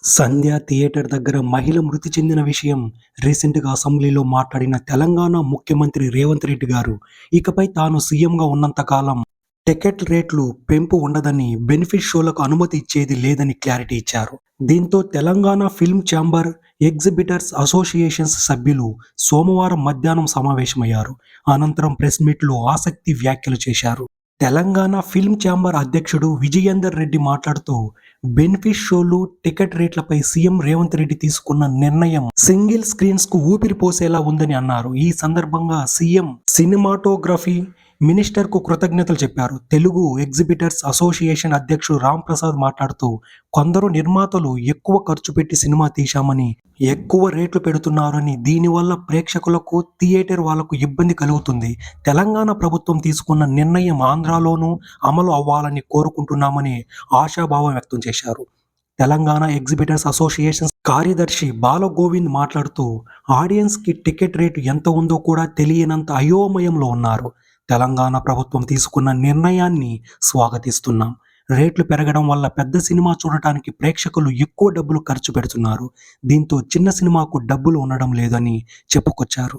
సంధ్య theatre దగ్గర మహిళ మృతి చెందిన విషయం రీసెంట్‌గా అసెంబ్లీలో మాట్లాడిన తెలంగాణ ముఖ్యమంత్రి రేవంత్ రెడ్డి గారు, ఇకపై తాను సీఎంగా ఉన్నంత కాలం టికెట్ రేట్లు పెంపు ఉండదని, బెనిఫిట్ షోలకు అనుమతి ఇచ్చేది లేదని క్లారిటీ ఇచ్చారు. దీంతో Telangana film chamber, exhibitors associations సభ్యులు సోమవారం మధ్యాహ్నం సమావేశమయ్యారు. అనంతరం ప్రెస్ మీట్లో ఆసక్తి వ్యాఖ్యలు చేశారు. తెలంగాణ ఫిల్మ్ ఛాంబర్ అధ్యక్షుడు విజయేందర్ రెడ్డి మాట్లాడుతూ, బెనిఫిట్ షోలు, టికెట్ రేట్లపై సీఎం రేవంత్ రెడ్డి తీసుకున్న నిర్ణయం సింగిల్ స్క్రీన్స్ కు ఊపిరి పోసేలా ఉందని అన్నారు. ఈ సందర్భంగా సీఎం సినిమాటోగ్రఫీ మినిస్టర్ కు కృతజ్ఞతలు చెప్పారు. తెలుగు ఎగ్జిబిటర్స్ అసోసియేషన్ అధ్యక్షుడు రామ్ ప్రసాద్ మాట్లాడుతూ, కొందరు నిర్మాతలు ఎక్కువ ఖర్చు పెట్టి సినిమా తీశామని ఎక్కువ రేట్లు పెడుతున్నారని, దీనివల్ల ప్రేక్షకులకు, థియేటర్ వాళ్లకు ఇబ్బంది కలుగుతుంది. తెలంగాణ ప్రభుత్వం తీసుకున్న నిర్ణయం ఆంధ్రాలోనూ అమలు అవ్వాలని కోరుకుంటున్నామని ఆశాభావం వ్యక్తం చేశారు. తెలంగాణ ఎగ్జిబిటర్స్ అసోసియేషన్ కార్యదర్శి బాలగోవింద్ మాట్లాడుతూ, ఆడియన్స్ కి టికెట్ రేటు ఎంత ఉందో కూడా తెలియనంత అయోమయంలో ఉన్నారు. తెలంగాణ ప్రభుత్వం తీసుకున్న నిర్ణయాన్ని స్వాగతిస్తున్నాం. రేట్లు పెరగడం వల్ల పెద్ద సినిమా చూడటానికి ప్రేక్షకులు ఎక్కువ డబ్బులు ఖర్చు పెడుతున్నారు. దీంతో చిన్న సినిమాకు డబ్బులు ఉండడం లేదని చెప్పుకొచ్చారు.